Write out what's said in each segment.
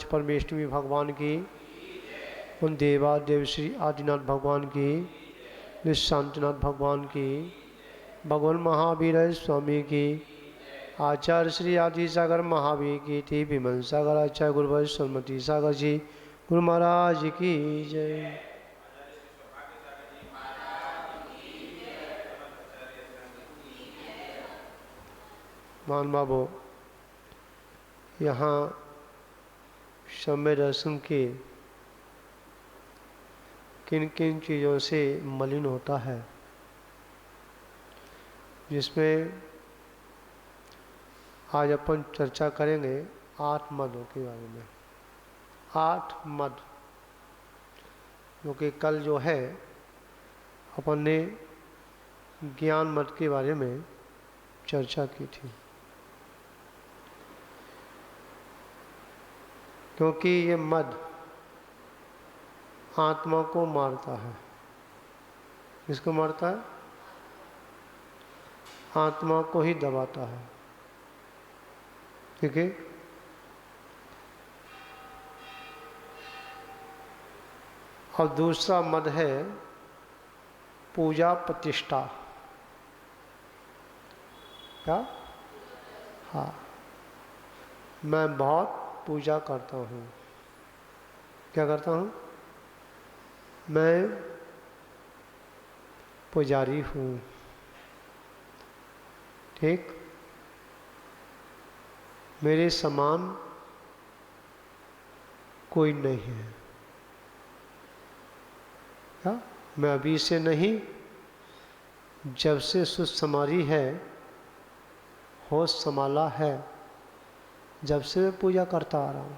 परमेष्टमी भगवान की, उन देवादेव श्री आदिनाथ भगवान की, निशांतनाथ भगवान की, भगवान महावीर स्वामी की, आचार्य श्री आदि सागर महावीर की थी, विमल सागर आचार्य गुरुवर सरमती सागर जी गुरु महाराज की जय। मान बाबो, यहाँ समय दर्शन के किन किन चीज़ों से मलिन होता है, जिसमें आज अपन चर्चा करेंगे 8 मदों के बारे में। 8 मद, क्योंकि कल जो है अपन ने ज्ञान मद के बारे में चर्चा की थी, क्योंकि ये मद आत्मा को मारता है। किसको मारता है? आत्मा को ही दबाता है। ठीक है। और दूसरा मद है पूजा प्रतिष्ठा। क्या? हाँ, मैं बहुत पूजा करता हूँ। क्या करता हूँ? मैं पुजारी हूँ। ठीक। मेरे समान कोई नहीं है। क्या? मैं अभी से नहीं, जब से सुध समारी है, होश संभाला है, जब से मैं पूजा करता आ रहा हूँ।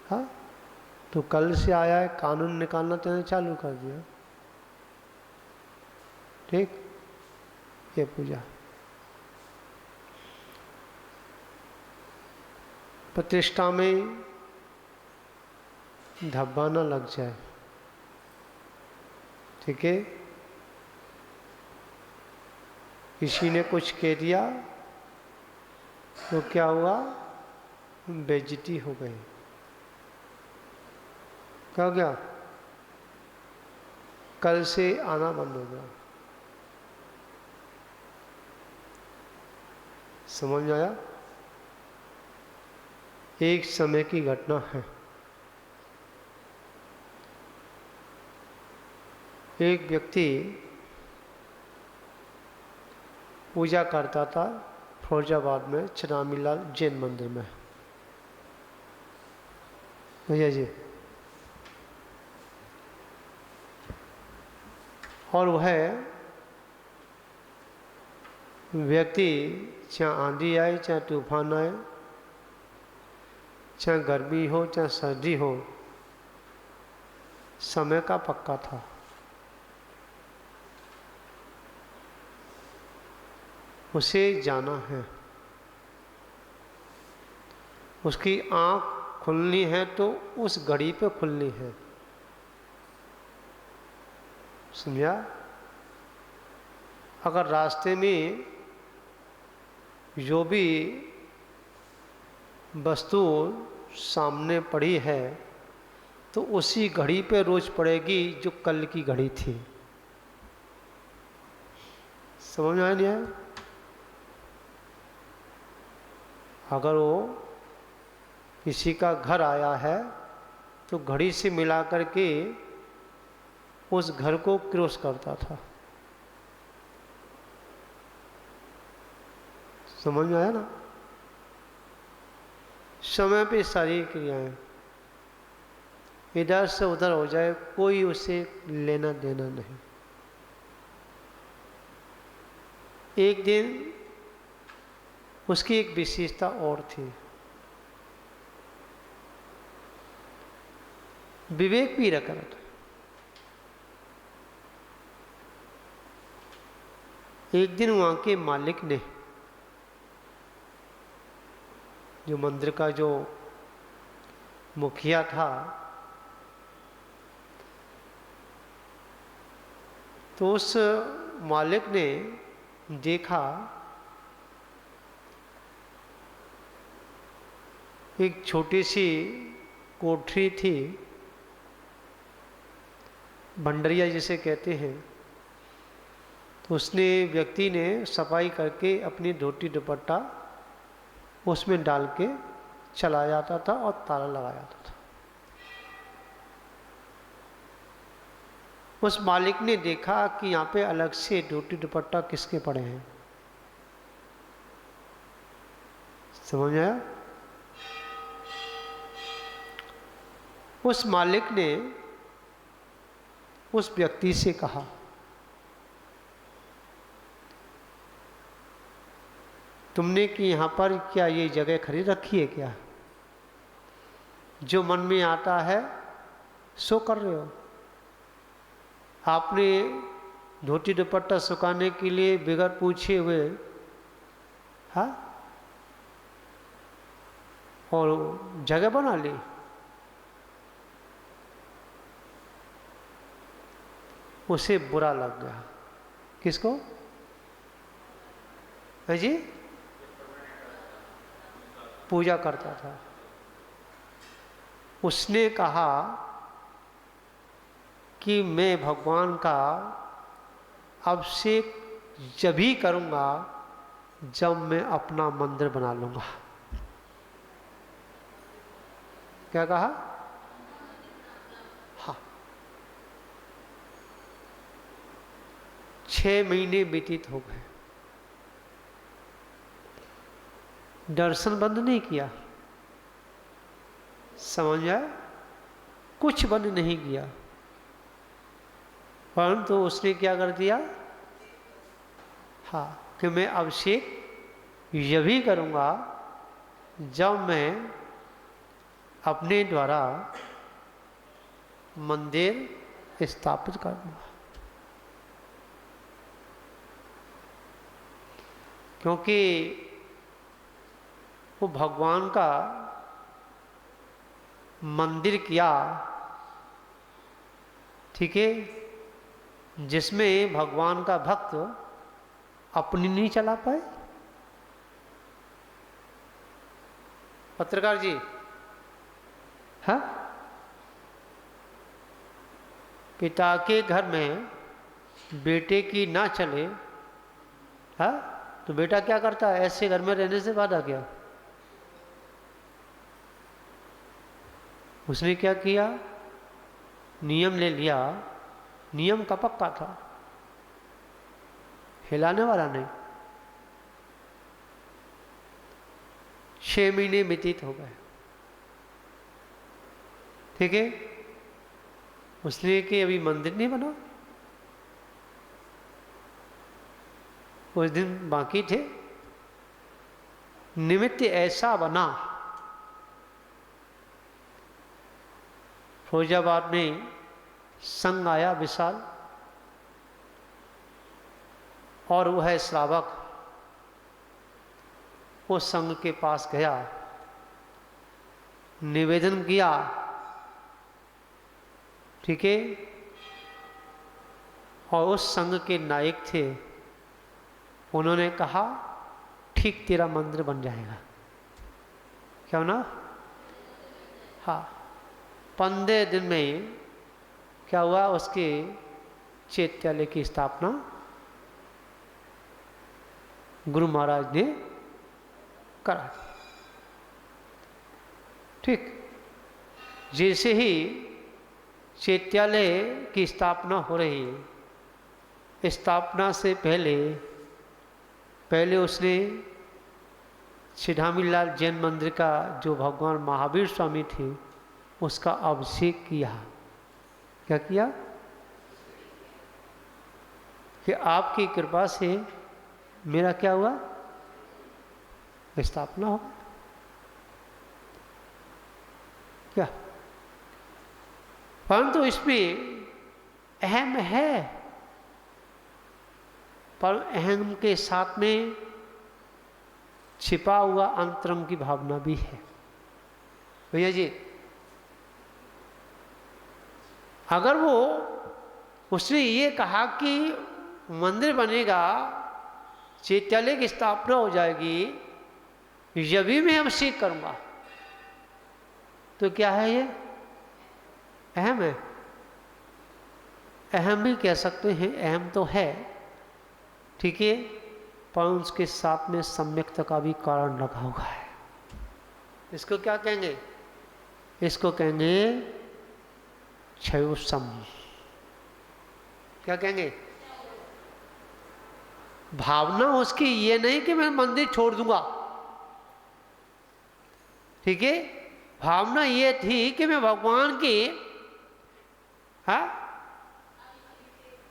हाँ, तो कल से आया है, कानून निकालना तेने चालू कर दिया। ठीक। ये पूजा प्रतिष्ठा में धब्बा न लग जाए। ठीक है। किसी ने कुछ कह दिया तो क्या हुआ? बेइज्जती हो गई। क्या हो गया? कल से आना बंद हो गया। समझ में आया? एक समय की घटना है। एक व्यक्ति पूजा करता था फौजाबाद में छनामीलाल जैन मंदिर में। भैया जी, और वह व्यक्ति चाहे आंधी आए, चाहे तूफान आए, चाहे गर्मी हो, चाहे सर्दी हो, समय का पक्का था। उसे जाना है। उसकी आँख खुलनी है तो उस घड़ी पे खुलनी है। समझा? अगर रास्ते में जो भी वस्तु सामने पड़ी है तो उसी घड़ी पे रोज पड़ेगी जो कल की घड़ी थी। समझ में आया नहीं आया? अगर वो किसी का घर आया है तो घड़ी से मिला करके उस घर को क्रॉस करता था। समझ में आया ना? समय पे सारी क्रियाएं, इधर से उधर हो जाए, कोई उसे लेना देना नहीं। एक दिन उसकी एक विशेषता और थी। विवेक भी रखा था। एक दिन वहां के मालिक ने, जो मंदिर का जो मुखिया था, तो उस मालिक ने देखा एक छोटी सी कोठरी थी, भंडरिया जिसे कहते हैं। तो उसने व्यक्ति ने सफाई करके अपनी धोती दुपट्टा उसमें डाल के चला जाता था और ताला लगा जाता था। उस मालिक ने देखा कि यहाँ पे अलग से धोती दुपट्टा किसके पड़े हैं। समझ आया? उस मालिक ने उस व्यक्ति से कहा, तुमने कि यहाँ पर क्या ये जगह खरीद रखी है क्या? जो मन में आता है सो कर रहे हो। आपने धोती दुपट्टा सुखाने के लिए बिगर पूछे हुए, हाँ, और जगह बना ली। उसे बुरा लग गया। किसको? है जी? पूजा करता था। उसने कहा कि मैं भगवान का अभिषेक जब ही करूंगा जब मैं अपना मंदिर बना लूंगा। क्या कहा? हाँ। 6 महीने व्यतीत हो गए, दर्शन बंद नहीं किया। समझ आया? कुछ बंद नहीं किया, परंतु उसने क्या कर दिया? हाँ, कि मैं अभिषेक यह भी करूंगा जब मैं अपने द्वारा मंदिर स्थापित कर दूंगा। क्योंकि वो भगवान का मंदिर किया, ठीक है, जिसमें भगवान का भक्त अपनी नहीं चला पाए। पत्रकार जी, हाँ, पिता के घर में बेटे की ना चले, हाँ, तो बेटा क्या करता है? ऐसे घर में रहने से फायदा क्या? उसने क्या किया? नियम ले लिया। नियम का पक्का था, हिलाने वाला नहीं। 6 महीने व्यतीत हो गए, ठीक है। उसने कि अभी मंदिर नहीं बना। उस दिन बाकी थे। निमित्त ऐसा बना, फिरोजाबाद में संघ आया विशाल, और वह श्रावक उस संघ के पास गया, निवेदन किया, ठीक है, और उस संघ के नायक थे। उन्होंने कहा, ठीक तेरा मंदिर बन जाएगा। क्या ना? हाँ। 15 दिन में क्या हुआ? उसके चैत्यालय की स्थापना गुरु महाराज ने करा। ठीक। जैसे ही चैत्यालय की स्थापना हो रही है, स्थापना से पहले उसने सिधामी लाल जैन मंदिर का जो भगवान महावीर स्वामी थे उसका अभिषेक किया। क्या किया? कि आपकी कृपा से मेरा क्या हुआ? स्थापना हो। क्या? परंतु इसमें अहम है, पर अहम के साथ में छिपा हुआ अंतरंग की भावना भी है। भैया जी, अगर उसने ये कहा कि मंदिर बनेगा, चैत्यालय की स्थापना हो जाएगी, यह भी मैं अभिषेक करूंगा, तो क्या है ये? अहम है। अहम भी कह सकते हैं, अहम तो है, ठीक है, पर उसके साथ में सम्यक्त का भी कारण लगा हुआ है। इसको क्या कहेंगे? इसको कहेंगे क्षयोसम। क्या कहेंगे? भावना उसकी ये नहीं कि मैं मंदिर छोड़ दूंगा, ठीक है, भावना ये थी कि मैं भगवान की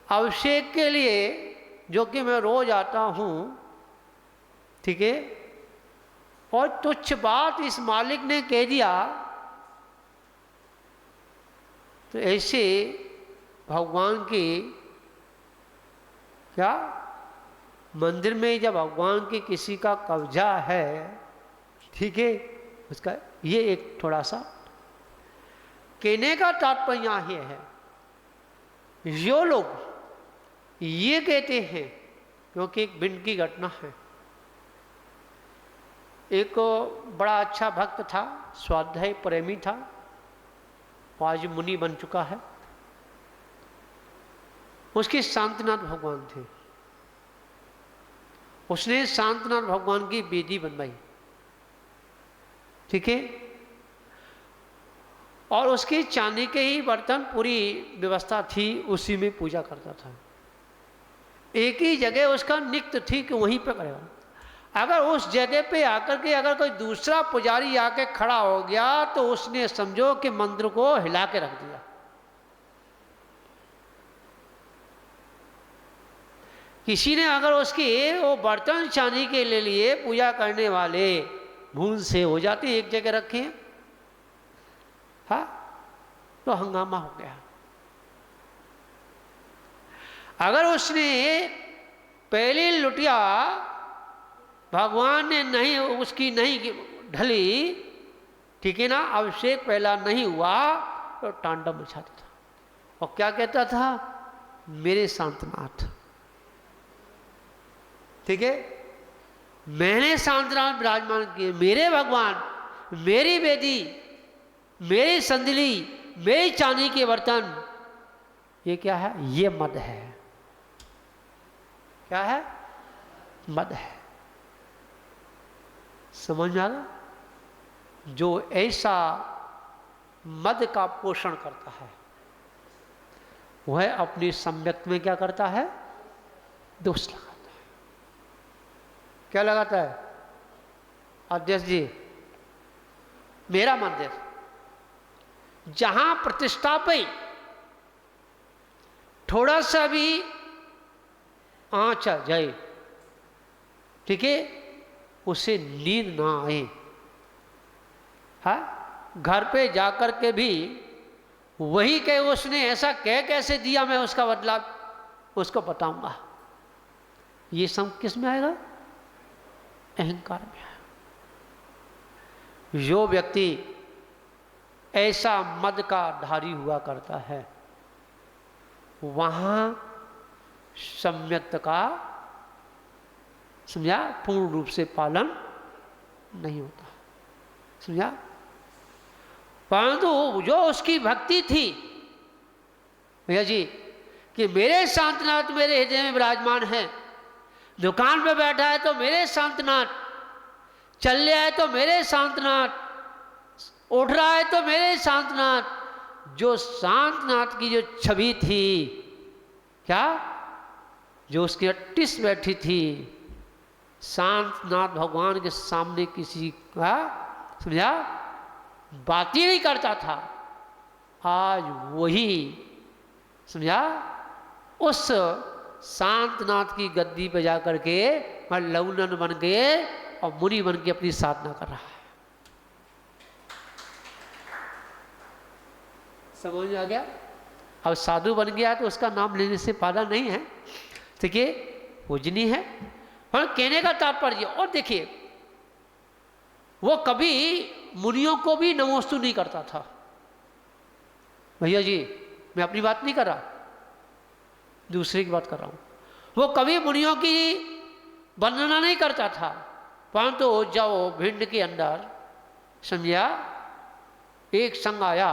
अभिषेक के लिए, जो कि मैं रोज आता हूं, ठीक है, और तुच्छ बात इस मालिक ने कह दिया, तो ऐसे भगवान की क्या मंदिर में जब भगवान की किसी का कब्जा है, ठीक है, उसका ये एक थोड़ा सा कहने का तात्पर्य यहाँ ये है, जो लोग ये कहते हैं, क्योंकि एक भिंड की घटना है, एक बड़ा अच्छा भक्त था, स्वाध्याय प्रेमी था, आज मुनि बन चुका है, उसके शांतिनाथ भगवान थे, उसने शांतिनाथ भगवान की वेदी बनवाई, ठीक है, और उसकी चांदी के ही बर्तन, पूरी व्यवस्था थी, उसी में पूजा करता था। एक ही जगह उसका नित्य थी कि वहीं पे करेगा। अगर उस जगह पे आकर के अगर कोई दूसरा पुजारी आके खड़ा हो गया तो उसने समझो कि मंदिर को हिला के रख दिया। किसी ने अगर उसकी वो बर्तन चांदी के ले लिए, पूजा करने वाले भूल से हो जाती, एक जगह रखे, हाँ, तो हंगामा हो गया। अगर उसने पहली लुटिया भगवान ने नहीं, उसकी नहीं ढली, ठीक है ना, अभिषेक पहला नहीं हुआ, तो तांडव मचाता था और क्या कहता था? मेरे शांतनाथ, ठीक है, मैंने शांतनाथ विराजमान किए, मेरे भगवान, मेरी वेदी, मेरी संदली, मेरी चांदी के बर्तन, ये क्या है? ये मद है। क्या है? मद है। समझ में आ गया? जो ऐसा मद का पोषण करता है, वह अपनी सम्यक्त में क्या करता है? दोष लगाता है। क्या लगाता है? अध्यक्ष जी, मेरा मंदिर जहां प्रतिष्ठा पे थोड़ा सा भी आंच आ जाए, ठीक है, उसे नींद ना आए, हाँ, घर पे जाकर के भी वही कहे उसने ऐसा कह कैसे दिया, मैं उसका बदला उसको बताऊंगा। ये सब किस में आएगा? अहंकार में आएगा। जो व्यक्ति ऐसा मद का धारी हुआ करता है, वहां सम्यक्त का, समझा, पूर्ण रूप से पालन नहीं होता, समझा। परंतु जो उसकी भक्ति थी भैया जी कि मेरे शांतनाथ मेरे हृदय में विराजमान है, दुकान पे बैठा है तो मेरे शांतनाथ, चल रहा है तो मेरे शांतनाथ, उठ रहा है तो मेरे शांतनाथ, जो शांतनाथ की जो छवि थी, क्या, जो उसकी 38 बैठी थी, शांतनाथ भगवान के सामने किसी का, समझा, बात ही नहीं करता था। आज वही, समझा, उस शांतनाथ की गद्दी पे जाकर के मैं लौनन बन के और मुनि बन के अपनी साधना कर रहा है। समझ में आ गया? अब साधु बन गया तो उसका नाम लेने से फायदा नहीं है, ठीक है, पूजनी है। और कहने का तात्पर्य, और देखिए वो कभी मुनियों को भी नमोस्तु नहीं करता था। भैया जी, मैं अपनी बात नहीं कर रहा, दूसरे की बात कर रहा हूं। वो कभी मुनियों की वंदना नहीं करता था, परंतु जब भिंड के अंदर, समझा, एक संघ आया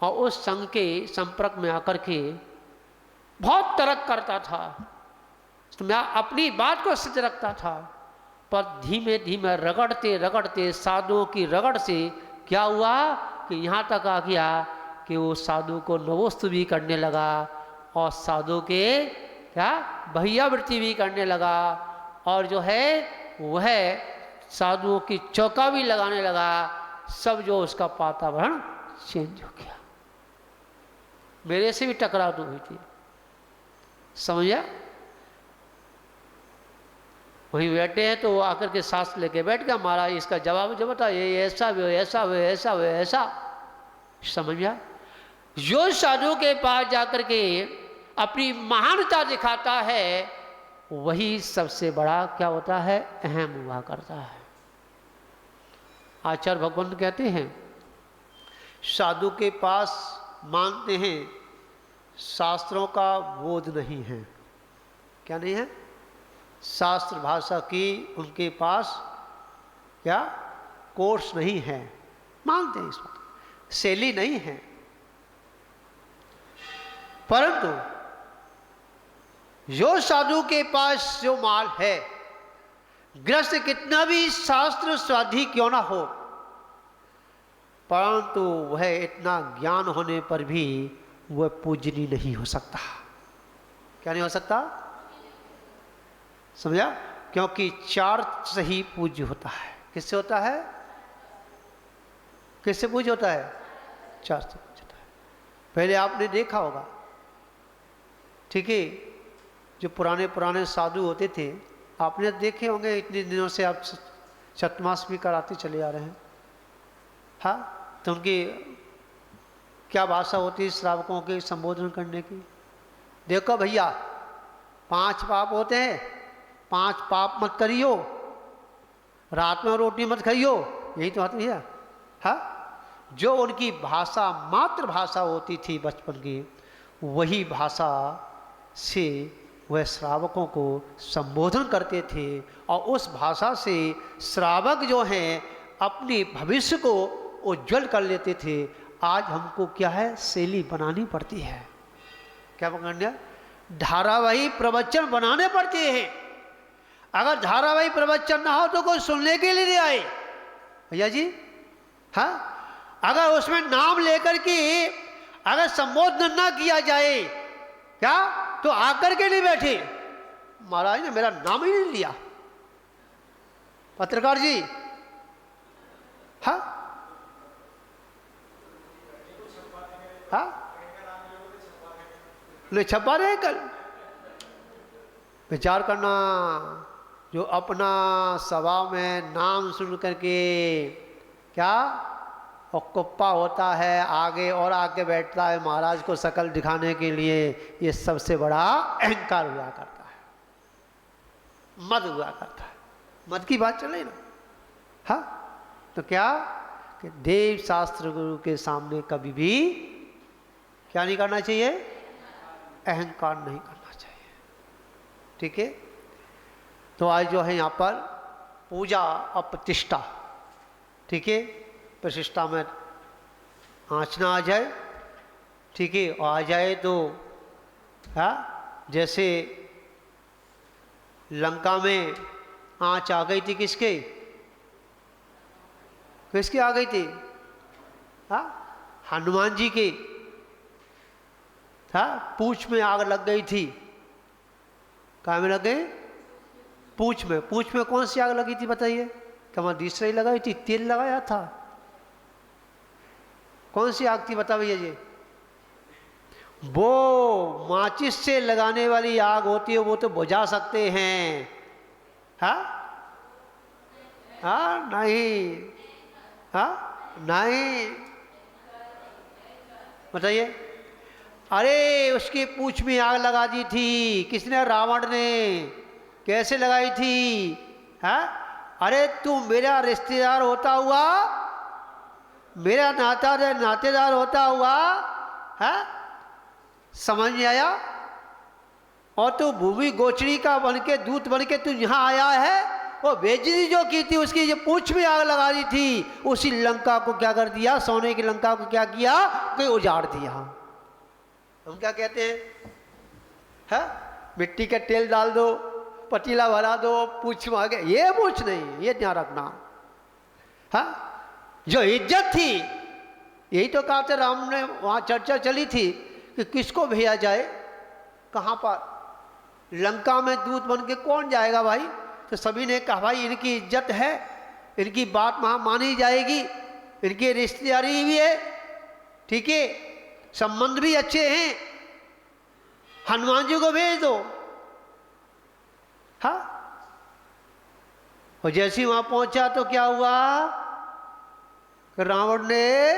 और उस संघ के संपर्क में आकर के बहुत तर्क करता था, तो मैं अपनी बात को सच रखता था, पर धीमे धीमे रगड़ते रगड़ते साधुओं की रगड़ से क्या हुआ कि यहाँ तक आ गया कि वो साधु को नवोस्तु भी करने लगा और साधु के क्या भैयावृत्ति भी करने लगा, और जो है वह साधुओं की चौका भी लगाने लगा। सब जो उसका वातावरण चेंज हो गया। मेरे से भी टकराव हुई थी, समझा? वहीं बैठे हैं तो वो आकर के सांस लेके बैठ गया, महाराज इसका जवाब जो बता, ये ऐसा वो ऐसा वो ऐसा वो ऐसा, समझा? जो साधु के पास जाकर के अपनी महानता दिखाता है वही सबसे बड़ा क्या होता है, अहम हुआ करता है। आचार्य भगवान कहते हैं साधु के पास मानते हैं शास्त्रों का बोध नहीं है। क्या नहीं है? शास्त्र भाषा की उनके पास क्या कोर्स नहीं है, मानते हैं इस बात, शैली नहीं है। परंतु जो साधु के पास जो माल है, गृहस्थ कितना भी शास्त्र स्वाधी क्यों ना हो, परंतु वह इतना ज्ञान होने पर भी वह पूजनीय नहीं हो सकता। क्या नहीं हो सकता? समझा? क्योंकि चार से ही पूज्य होता है। किससे होता है? किससे पूज्य होता है? चार से पूज्य होता है। पहले आपने देखा होगा, ठीक है, जो पुराने पुराने साधु होते थे, आपने देखे होंगे, इतने दिनों से आप छठमास भी कराते चले आ रहे हैं। हाँ, तो उनकी क्या भाषा होती है श्रावकों के संबोधन करने की? देखो भैया, 5 पाप होते हैं, 5 पाप मत करियो, रात में रोटी मत खाइयो, यही तो बात भैया। हाँ, जो उनकी भाषा मातृभाषा होती थी बचपन की, वही भाषा से वह श्रावकों को संबोधन करते थे, और उस भाषा से श्रावक जो हैं अपने भविष्य को उज्जवल कर लेते थे। आज हमको क्या है, शैली बनानी पड़ती है। क्या पकड़ना? धारावाही प्रवचन बनाने पड़ते हैं। अगर धारावाही प्रवचन ना हो तो कोई सुनने के लिए नहीं आए भैया जी। हाँ, अगर उसमें नाम लेकर के अगर संबोधन ना किया जाए क्या, तो आकर के नहीं बैठे, महाराज ने मेरा नाम ही नहीं लिया, पत्रकार जी। हाँ हाँ, ले छपा रहे कल। विचार करना, जो अपना सभा में नाम सुन करके क्या और कुप्पा होता है, आगे और आगे बैठता है महाराज को शकल दिखाने के लिए, ये सबसे बड़ा अहंकार हुआ करता है, मद हुआ करता है। मद की बात चले ना। हाँ, तो क्या कि देव शास्त्र गुरु के सामने कभी भी क्या नहीं करना चाहिए, अहंकार नहीं करना चाहिए। ठीक है, तो आज जो है यहाँ पर पूजा और प्रतिष्ठा, ठीक है, प्रतिष्ठा में आँचना आ जाए, ठीक है, और आ जाए तो हाँ, जैसे लंका में आँच आ गई थी, किसके किसकी आ गई थी? हाँ, हनुमान जी की। हाँ, पूंछ में आग लग गई थी। कहाँ में लग गई? पूंछ में। पूंछ में कौन सी आग लगी थी बताइए? कहाँ दूसरी लगाई थी, तेल लगाया था? कौन सी आग थी बता भैया जी? वो माचिस से लगाने वाली आग होती है, वो तो बुझा सकते हैं। हाँ हाँ, नहीं, हाँ नहीं, बताइए। अरे उसकी पूंछ में आग लगा दी थी, किसने? रावण ने। कैसे लगाई थी? हाँ, अरे तू मेरा रिश्तेदार होता हुआ, मेरा नातेदार होता हुआ, है समझ नहीं आया? और तू भूमि गोचरी का बन के, दूत बन के तू यहाँ आया है, वो बेइज्जती जो की थी, उसकी जो पूंछ में आग लगा दी थी, उसी लंका को क्या कर दिया, सोने की लंका को क्या किया कि उजाड़ दिया। हम क्या कहते हैं, है मिट्टी का तेल डाल दो, पतीला भरा दो, पूछ में आ गए, ये पूछ नहीं, ये ध्यान रखना। हाँ, जो इज्जत थी, यही तो कहा था राम ने, वहाँ चर्चा चली थी कि किसको भेजा जाए, कहाँ पर, लंका में दूत बन के कौन जाएगा भाई। तो सभी ने कहा भाई इनकी इज्जत है, इनकी बात वहाँ मानी जाएगी, इनकी रिश्तेदारी भी है, ठीक है, संबंध भी अच्छे हैं, हनुमान जी को भेज दो। हाँ, और जैसे ही वहां पहुंचा तो क्या हुआ, रावण ने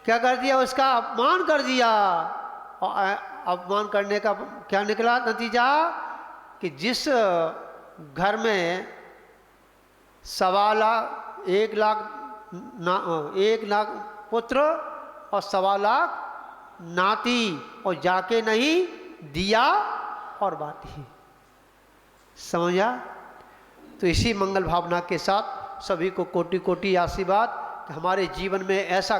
क्या कर दिया, उसका अपमान कर दिया। और अपमान करने का क्या निकला नतीजा, कि जिस घर में 1,00,000 पुत्र और 1,00,000 नाती, और जाके नहीं दिया और बाती, समझा। तो इसी मंगल भावना के साथ सभी को कोटि कोटि आशीर्वाद, हमारे जीवन में ऐसा